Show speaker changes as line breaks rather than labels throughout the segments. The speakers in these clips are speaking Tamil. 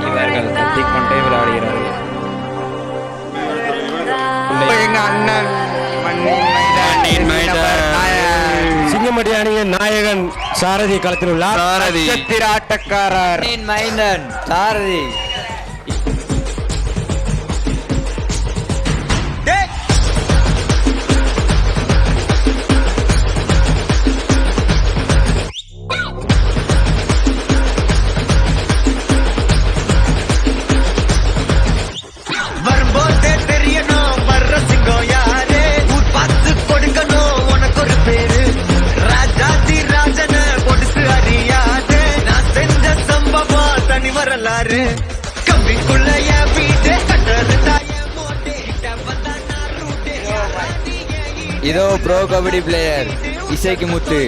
இவர்கள் கத்திக்கொண்டே விளையாடுகிறார்கள்.
சிங்கம்பட்டி அணியின் நாயகன் சாரதி களத்தில் உள்ளார்.
ஆட்டக்காரர் மைந்தன் சாரதி. இதோ ப்ரோ கபடி பிளேயர் இசைக்கு முத்து.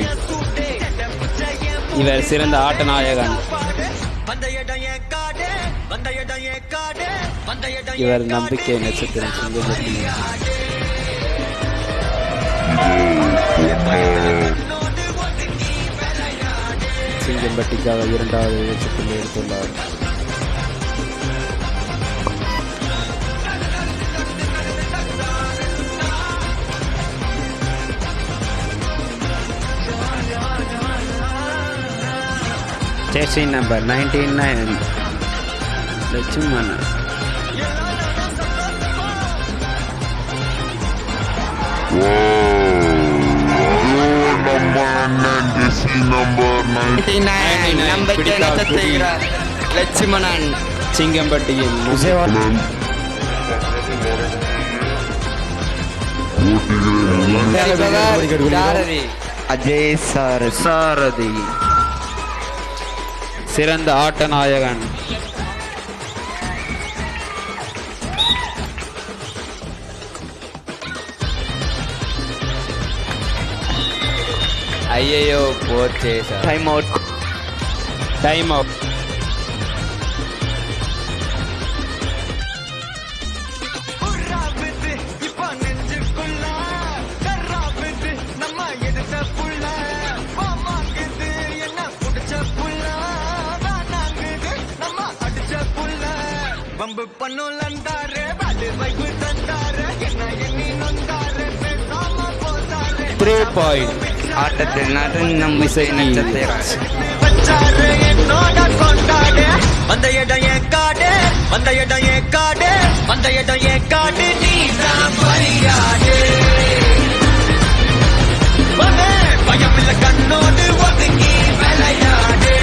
இவர் சிறந்த ஆட்ட நாயகன். இவர் நம்பிக்கை நட்சத்திரம் சிங்கம்பட்டி. சிங்கம்பட்டிக்காக 2வது உச்சத்தில் எடுத்துள்ளார். Jersey number 99 Lakshmanan.
லட்சுமணன்
சிங்கம்பட்டியில்
அஜய் சாரதி
சிறந்த ஆட்ட நாயகன்.
ஐயோ போச்சே சார். Time out. ஆட்டத்தில் நம் இசை நட்சத்திரம்.
வந்த இடம் என் காடு, வந்த இடம் என் காடு, வந்த இடம் என் காடு, நீ தான் பரியாடு. பயமில்ல கண்ணோடு ஒதுங்கி விளையாடு.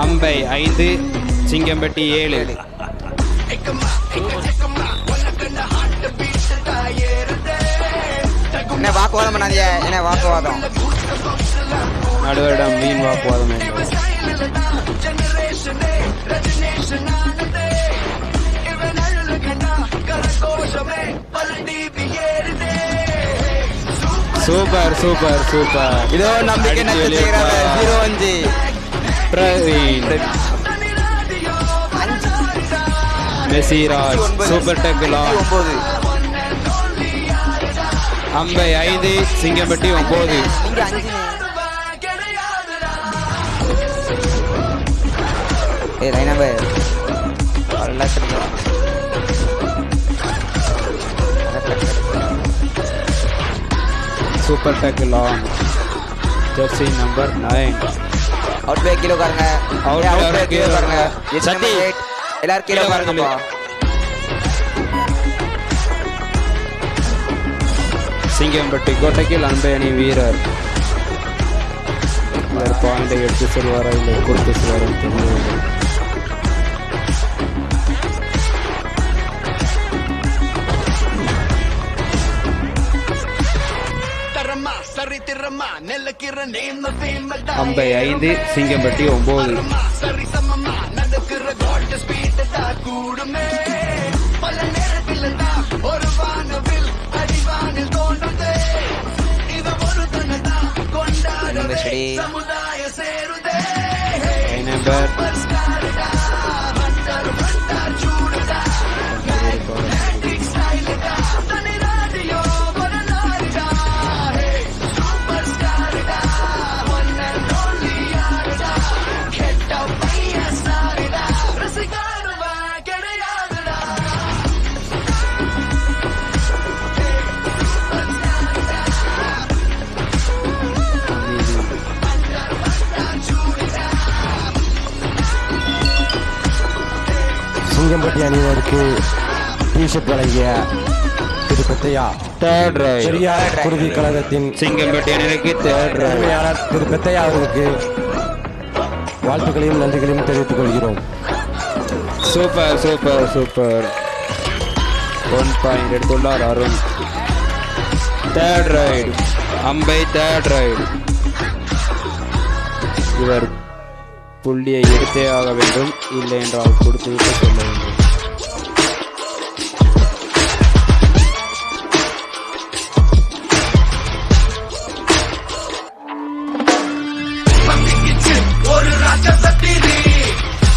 அம்பை 5 சிங்கம்பட்டி 7.
என்ன வாக்குவாதம் பண்ணாதீங்க, என்ன வாக்குவாதம்.
நடுவரிடம் மீன் வாக்குவாதம். Super super super.
இதோ நம்பிக்கை நட்சத்திரம் 05
பிரவீன். மெசிராஜ் super tackle on
9
Ambai 5 Singampatti 9
இங்க 5 ஏய் லைனா பை அல்லாஹ்
super tackle on jersey number 9
out பை கீழ உட்காருங்க அவுட் பை கீழ உட்காருங்க
சட்டி.
எல்லாரும் கீழ உட்காருங்கப்பா
சிங்கம்பட்டி கோட்டைக்கில் அன்பை அணி வீரர் இவர் பாயிண்டை எடுத்து செல்வாரா இல்லை கொடுத்து செல்வாரா தெரியவில்லை. அம்பை 5 சிங்கம்பட்டி 9 நம்பர்
சிங்கம்பட்டி அணியினருக்கு டிஷர்ட் வழங்கிய திரு பெத்தையா
தேர்ட் ரைட்
பெரியார் குருதி கழகத்தின்
சிங்கம்பட்டி அணிக்கு தேர்ட் ரைட்
உரிமையாளர் திரு பெத்தையா அவர்களுக்கு வாழ்த்துக்களையும் நன்றிகளையும் தெரிவித்துக் கொள்கிறோம்.
சூப்பர் சூப்பர் சூப்பர் 1 பாயிண்ட் எடுத்துள்ளார் அருண். தேர்ட் ரைட் அம்பை தேர்ட் ரைட் இவர் புள்ளியை எடுத்தே ஆக வேண்டும், இல்லை என்றால் கொடுத்துவிட்டு சொல்ல வேண்டும்.
ஒரு ராட்சசத்திரி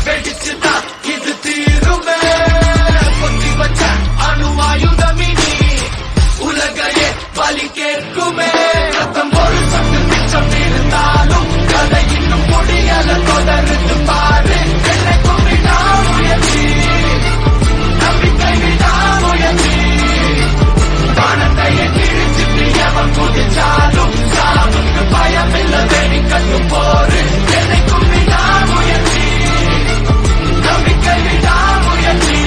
வெடிச்சுதா இது தீருமே பொத்தி வச்ச அணுவாயுதமினி உலகையே பலி கேட்குமே ரத்தம் ஒரு சத்து மிச்சம் இருந்தாலும் கதை இன்னும் முடியல தொடர்ந்து பாரு என்னைக்கும் விடாமுயற்சி நம்பிக்கை விடாமுயற்சி வானத்தையே கிழிச்சிட்டு எவன் குதிச்சாலும் சாவுக்கு பயமில்ல வெடி கட்டும் போரு என்னைக்கும் விடாமுயற்சி நம்பிக்கை விடாமுயற்சி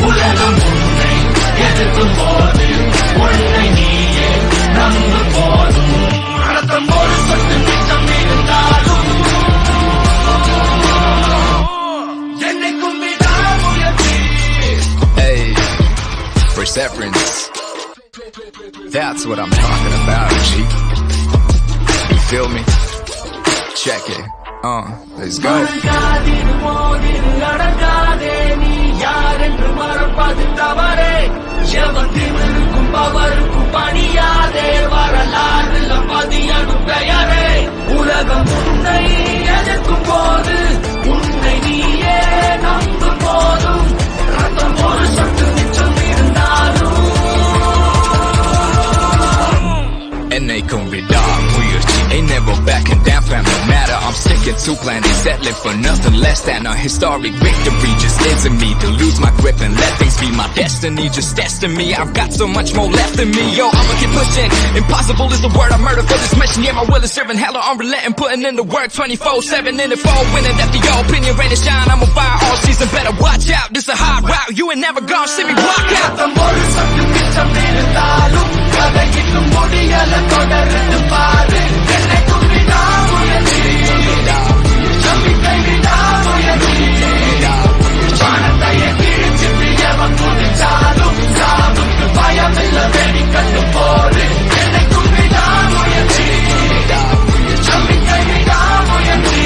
உலகம் உன்னை எதிர்க்கும் போது உன்னை நீயே நம்பு போதும் ரத்தம் ஒரு சொட்டு மிச்சம் இருந்தாலும் என்னைக்கும் விடாமுயற்சி.
Hey, perseverance. That's what I'm talking about, G. You feel me? Check it. Let's go.
அடங்காதிரு மோதிரு Adangathey நீ யாரென்று மறப்பது தவறே எவன் திமிருக்கும் பவருக்கும் பணியாதே வரலாறுல பதியணும் பெயரே உலகம் உன்னை எதிர்க்கும் போது உன்னை நீயே நம்பும் போதும் ரத்தம் ஒரு சொட்டு மிச்சம் இருந்தாலும்
என்னைக்கும் விடாமுயற்சி. Ain't never backing down, fam, no matter. I'm sticking to plan and settling for nothing less than a historic victory. Just lives in me to lose my grip and let things be my destiny. Just testing me, I've got so much more left in me. Yo, I'ma keep pushing. Impossible is the word I murder for this mission. Yeah, my will is serving hella unrelenting, putting in the work 24/7 in the fall, winning. Left your opinion, rain and shine. I'm on fire all season. Better watch out. This a hard route. You ain't never gonna see me walk out.
ரத்தம் ஒரு சொட்டு மிச்சம் இருந்தாலும் கதை இன்னும் முடியல தொடர்ந்து பாரு என்னைக்கும் விடாமுயற்சி நம்பிக்கை விடாமுயற்சி வானத்தையே கிழிச்சிட்டு எவன் குதிச்சாலும் சாவுக்கு பயமில்ல வெடி கண்டு போரு என்னைக்கும் விடாமுயற்சி நம்பிக்கை விடாமுயற்சி.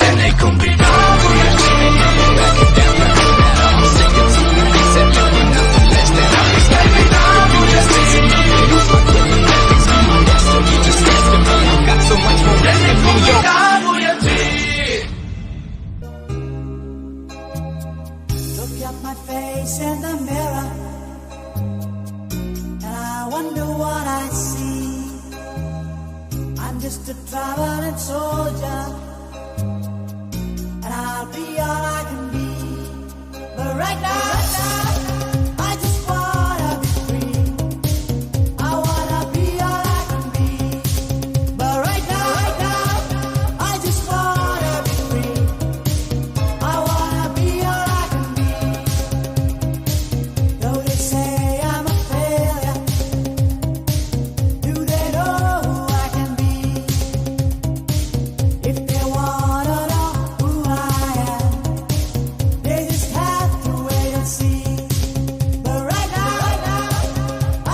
என்னைக்கும் விடாமுயற்சி never backing down from the matter. I'm sticking to it, they settling for nothing less than I'm expecting. If you just listen up and lose my grip and let things be my destiny, just rest in me. I've got so much more in me.
Look at my face in the mirror, and I wonder what I see. I'm just a traveling soldier, and I'll be all I can be. But right now, I just wanna be free. I wanna be all I can be. But right now, I just wanna be free. I wanna be all I can be. Though they say I'm a failure, do they know who I can be? If they wanna know who I am, they just have to wait and see. But right now,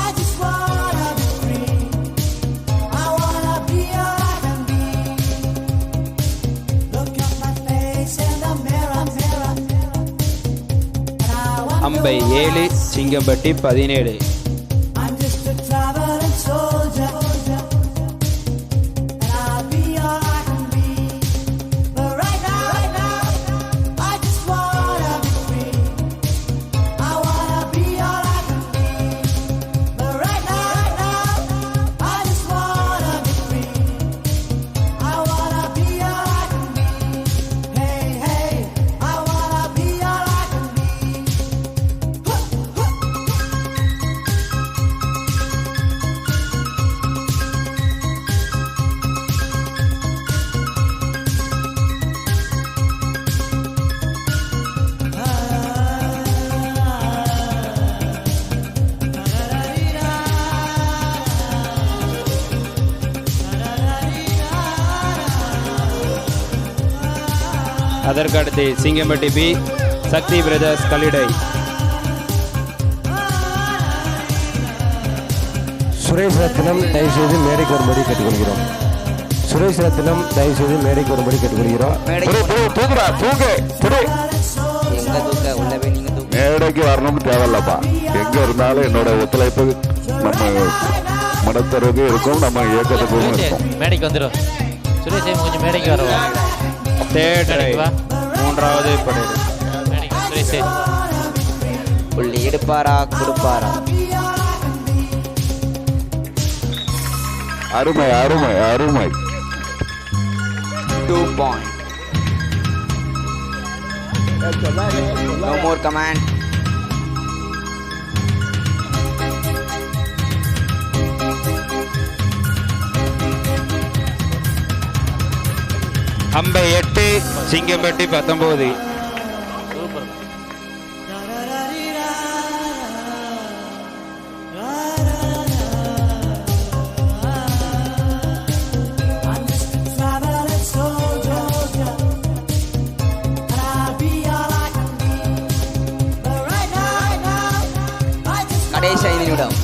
I just wanna be free. I wanna be all I can be. Look at my face in the mirror, and I wonder
அம்பை 7 Singampatti 17.
I'm just a traveling soldier, and I'll be all I can be. But right now, I just wanna be free. I wanna be all I can be. But right now, I just wanna be free. I wanna be all I can be. Hey, hey, I wanna be all I can be.
அதற்கடுத்து சிங்கம்பட்டி பி சக்தி பிரதர்ஸ் கல்லிடை.
சுரேஷ் ரத்னம் தயவுசெய்து மேடைக்கு வரும்படி கேட்டுக்கொள்கிறோம். சுரேஷ் ரத்னம் தயவுசெய்து மேடைக்கு வரும்படி கேட்டுக்கொள்கிறோம்.
மேடைக்கு வரணும்னு தேவையில்லப்பா. எங்க இருந்தாலும் என்னோட ஒத்துழைப்பு நம்ம மடத்தருக்கு இருக்கும், நம்ம இயக்கத்துக்கும் இருக்கும்.
மேடைக்கு வந்துடும். சுரேஷ் கொஞ்சம் மேடைக்கு வருவா.
தேர்ட் மூன்றாவது படை.
மேடைக்கு சுரேஷ்
புள்ளி எடுப்பாரா கொடுப்பாரா?
அருமை அருமை அருமை.
2 point. No more command.
அம்பை 8 Singampatti 19.
I'm just a traveling soldier, and I'll be all I can be. But right now, I just
கடைசி 5 நிமிடம்.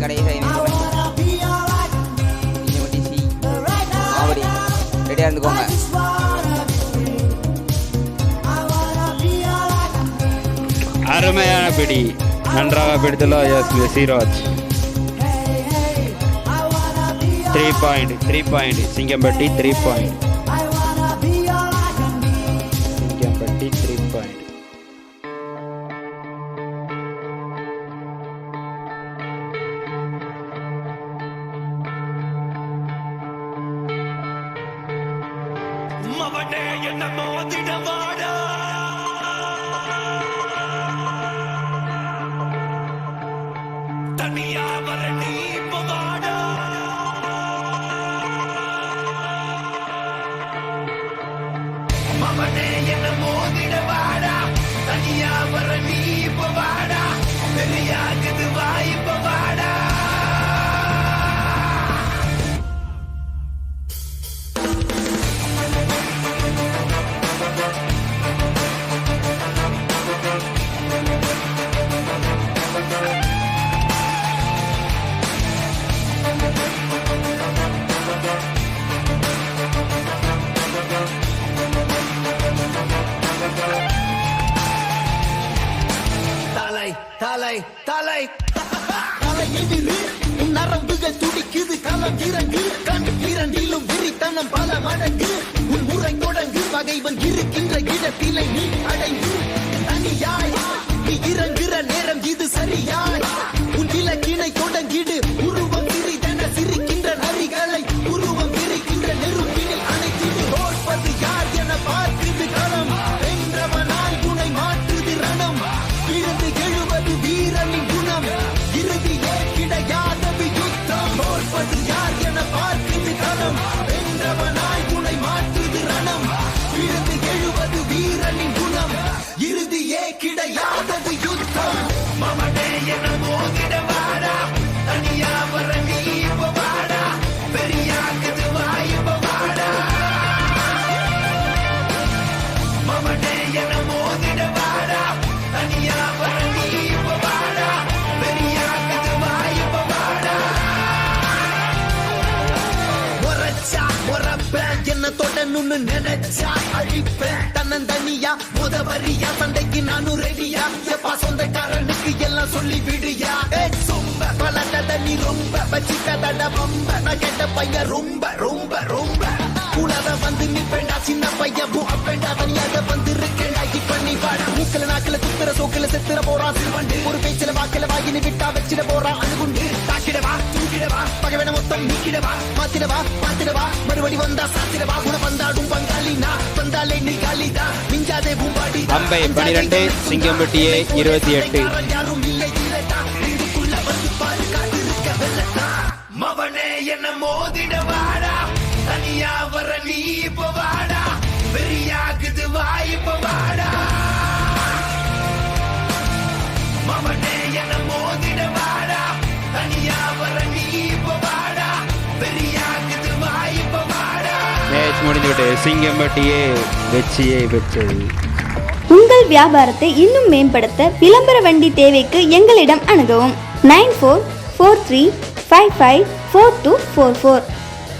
கடைசி 5 நிமிடம்.
wanna be all I can be.
நீங்க மட்டும் சி
But right now,
மாவடி ரெடியா இருந்துக்கோங்க.
I just wanna be free. I wanna be all I can be.
அருமையான பிடி, நன்றாக பிடித்துள்ளார் S Siraj.
Hey, hey, I wanna be all
3 point Singampatti 3 point.
I wanna be all I can be.
Singampatti 3 point.
மவனே என்ன மோதிடவாடா தனியா வர நீ போவாடா மவனே என்ன மோதிடவாடா தனியா வர நீ போவாடா வெளியாகுது வாய் போவாடா தலை தலை தலையெதிரு உன் நரம்புகள் துடிக்குது களம் இறங்கு கண் இரண்டிலும் விரித்தனம் பல மடங்கு உன் முறை தொடங்கு பகைவன் இருக்கின்ற இடத்திலே நீ அடைந்து தனியாய் நீ இறங்குற நேரம் இது சரியாய் உன் இலக்கினை தொடங்கிடு உருவம் சிறிதென சிரிக்கின்ற நரிகளை உருவம் விரிக்கின்ற நெருப்பினில் அணைத்திடு தோற்பது யார் என பார்க்குது களம் வென்றவனாய் உனை மாற்றுது ரணம் விழுந்து எழுவது வீரனின் குணம் இறுதியே கிடையாதது யுத்தம் தோற்பது யார் என பார்க்குது களம் வென்றவனாய் உனை மாற்றுது ரணம் விழுந்து எழுவது வீரனின் குணம் இறுதியே கிடையாதது யுத்தம் மமனே என மோதிட வாடா தனியா வர நீ இப்ப வாடா பெரியாக்குது வாய்ப்ப வாடா மமனே என மோதிட வாடா தனியா வர நீ இப்ப வாடா பெரியாக்குது வாய்ப்ப வாடா முறைச்சா முறப்பேன் என்ன தொடணும்னு நினைச்சா அழிப்பேன் தன்னந்தனியா முதவரியா சண்டைக்கு நானும் ரெடியா எப்பா சொந்தக்காரனுக்கு எல்லாம் சொல்லி விடுயா சொம்ப பலட்டத நீ ரொம்ப வச்சிக்கதட ரொம்ப நான் கேட்ட பையன் ரொம்ப ரொம்ப ரொம்ப கூடாத வந்து நிப்பேண்டா சின்ன பையன் அப்பேண்டா தனியாக வந்து இருக்கேண்டா இப்ப நீ வாடா மூக்கல நாக்கல துப்புற சோக்கல செத்துற போறான் சிறுவண்டு ஒரு பேச்சில வாக்கில வாயினு விட்டா வச்சிட போறான் அணுகுண்டு தாக்கிடவா தூக்கிடவா பகவன மொத்தம் நீக்கிடவா மாத்திடவா மாத்திடவா மறுபடி வந்தா சாத்திடவா உன வந்தாடும் பங்காளி நான் வந்தாலே நீ காலிதா மிஞ்சாதே பூம்பாடி
அம்பை 12 சிங்கம்பட்டியே 28
யாரும் இல்லை இல்லட்டா இதுக்குள்ள வந்து பாரு காத்திருக்க வெள்ளட்டா மவனே என்ன மோதிட வாடா தனியா வர நீ இப்ப வாடா பெரியாக்குது வாய்ப்ப வாடா மவனே என்ன மோதிட வாடா தனியா வர நீ இப்ப வாடா பெரியாக்குது வாய்ப்ப வாடா
மேட்ச் முடிந்துவிட்டு சிங்கம்பட்டியே வெற்றியை பெற்றது.
உங்கள் வியாபாரத்தை இன்னும் மேம்படுத்த விளம்பர வண்டி தேவைக்கு எங்களிடம் அணுகவும் 9443554244